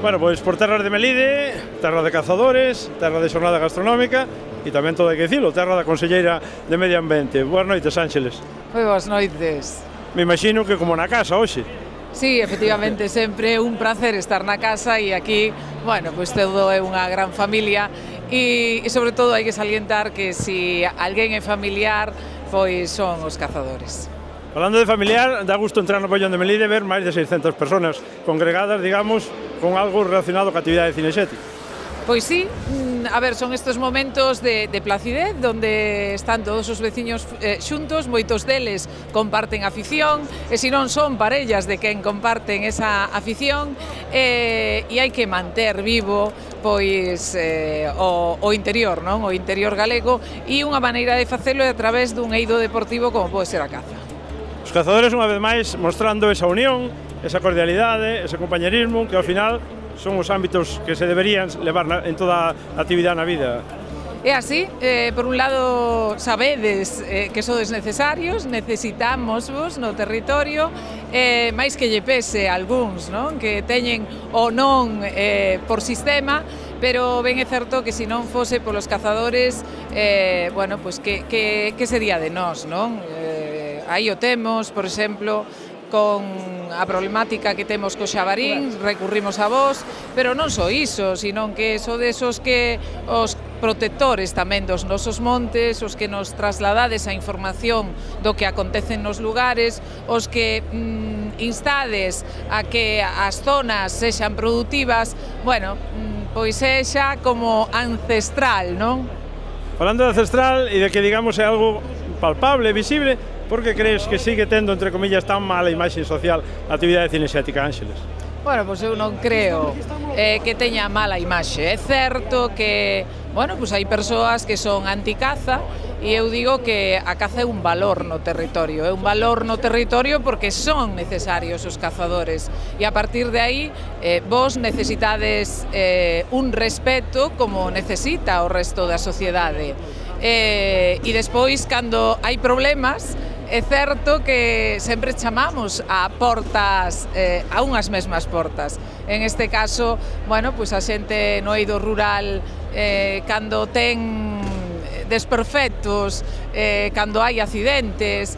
Bueno, pois por terras de Melide, terra de cazadores, terra de xornada gastronómica e tamén todo hai que dicilo, terra da Conselleira de Medio Ambiente. Boas noites, Ángeles. Moi boas noites. Me imagino que como na casa hoxe. Sí, efectivamente, sempre un placer estar na casa e aquí, bueno, pois todo é unha gran familia e sobre todo hai que salientar que se alguén é familiar, pois son os cazadores. Falando de familiar, dá gusto entrar no pabellón de Melide e ver máis de 600 personas congregadas, digamos, con algo relacionado ca actividade cinexética. Pois sí, a ver, son estes momentos de placidez onde están todos os veciños xuntos, moitos deles comparten afición e se non son parellas de quen comparten esa afición e hai que manter vivo pois o interior, non? O interior galego e unha maneira de facelo é a través dun eido deportivo como pode ser a caza. Os cazadores, unha vez máis, mostrando esa unión, esa cordialidade, ese compañerismo que ao final son os ámbitos que se deberían levar en toda a actividade na vida. É así, por un lado sabedes que sodes necesarios, necesitámosvos no territorio, máis que lle pese a algúns, non? Que teñen o non por sistema, pero ben é certo que se non fose polos cazadores, bueno, pois que sería de nós, non? Aí o temos, por exemplo, con a problemática que temos co xabarín, recurrimos a vos, pero non só iso, sino que sodes os que os protectores tamén dos nosos montes, os que nos trasladades a información do que acontece nos lugares, os que instades a que as zonas sexan productivas, bueno, pois é xa como ancestral, non? Falando de ancestral e de que, digamos, é algo palpable, visible, por que crees que sigue tendo, entre comillas, tan mala imaxe social a actividade cinexética, Ángeles? Bueno, pois eu non creo que teña mala imaxe. É certo que, bueno, pois hai persoas que son anticaza e eu digo que a caza é un valor no territorio. É un valor no territorio porque son necesarios os cazadores e a partir de aí vos necesitades un respeto como necesita o resto da sociedade. E despois, cando hai problemas, é certo que sempre chamamos a portas, a unhas mesmas portas. En este caso, bueno, pois a xente no eido rural, cando ten desperfectos, cando hai accidentes,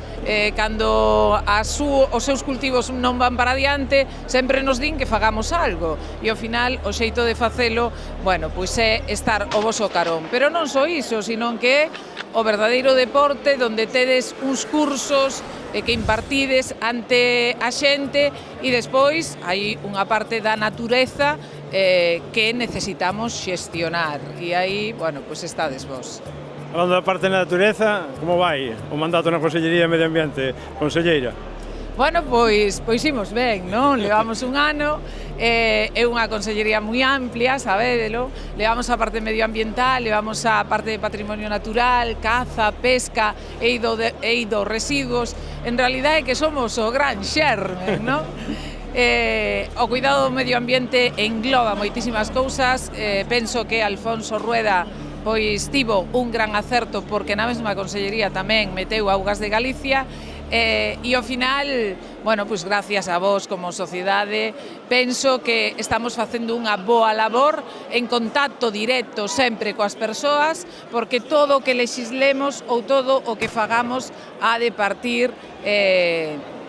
cando os seus cultivos non van para adiante, sempre nos din que fagamos algo. E ao final, o xeito de facelo, bueno, pois é estar o voso carón. Pero non só iso, sino que é o verdadeiro deporte onde tedes uns cursos que impartides ante a xente e despois hai unha parte da natureza que necesitamos xestionar. E aí, bueno, pois estades vos. Falando da parte da natureza, como vai o mandato na Consellería de Medio Ambiente, Conselleira? Bueno, pois imos ben, non? Levamos un ano, é unha consellería moi amplia, sabédelo, levamos a parte medioambiental, levamos a parte de patrimonio natural, caza, pesca, eido residuos, en realidade é que somos o gran xerme, non? O cuidado do medio ambiente engloba moitísimas cousas, penso que Alfonso Rueda pois tivo un gran acerto porque na mesma consellería tamén meteu Augas de Galicia e ao final, bueno, pois gracias a vos como sociedade, penso que estamos facendo unha boa labor en contacto directo sempre coas persoas porque todo o que lexislemos ou todo o que fagamos ha de partir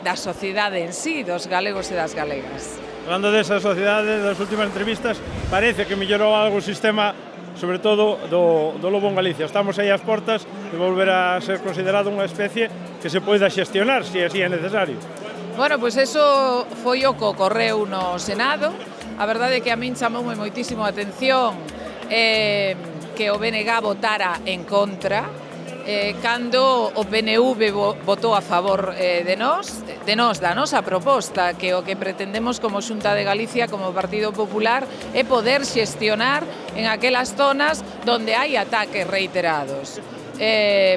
da sociedade en sí, dos galegos e das galegas. Falando desa sociedade, das últimas entrevistas, parece que mellorou algo o sistema, sobre todo do lobo en Galicia. Estamos aí ás portas de volver a ser considerado unha especie que se poida xestionar, se así é necesario. Bueno, pois eso foi o que ocorreu no Senado. A verdade é que a min chamoume moitísimo a atención que o BNG votara en contra, cando o PNV votou a favor de nós, da nosa proposta, que o que pretendemos como Xunta de Galicia, como Partido Popular, é poder xestionar en aquelas zonas onde hai ataques reiterados.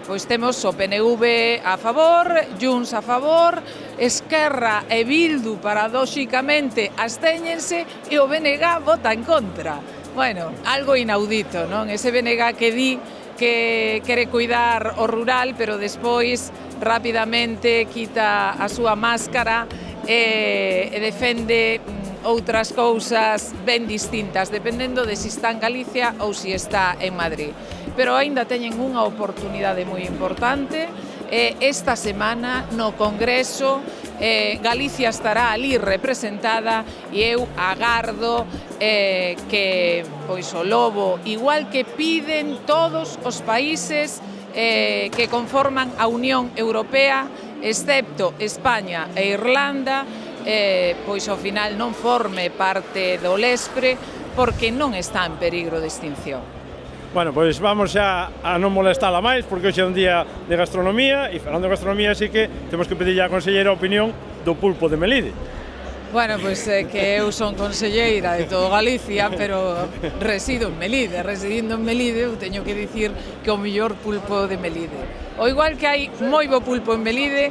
Pois temos o PNV a favor, Junts a favor, Esquerra e Bildu paradoxicamente abstéñense e o BNG vota en contra. Bueno, algo inaudito, non? Ese BNG que di que quere cuidar o rural, pero despois rapidamente quita a súa máscara e defende outras cousas ben distintas, dependendo de si está en Galicia ou si está en Madrid. Pero aínda teñen unha oportunidade moi importante. Esta semana no Congreso Galicia estará ali representada e eu agardo que pois o lobo, igual que piden todos os países que conforman a Unión Europea, excepto España e Irlanda, pois ao final non forme parte do LESPRE porque non está en perigo de extinción. Bueno, pois vamos xa a non molestala máis, porque hoxe é un día de gastronomía, e falando de gastronomía sí que temos que pedirlle á conselleira a opinión do pulpo de Melide. Bueno, pois que eu son conselleira de todo Galicia, pero resido en Melide. Residindo en Melide, eu teño que dicir que o mellor pulpo de Melide. O igual que hai moi bo pulpo en Melide,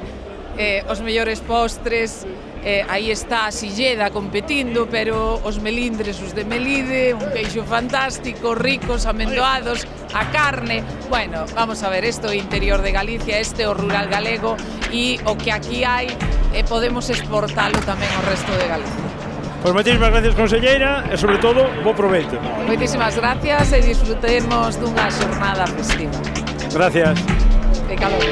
os mellores postres, aí está a Silleda competindo, pero os melindres, os de Melide, un queixo fantástico, ricos, amendoados, a carne. Bueno, vamos a ver, isto é o interior de Galicia, este é o rural galego, e o que aquí hai podemos exportalo tamén ao resto de Galicia. Pois moitísimas gracias, conselleira, e sobre todo, bo proveito. Moitísimas gracias e disfrutemos dunha xornada festiva. Gracias. De calor.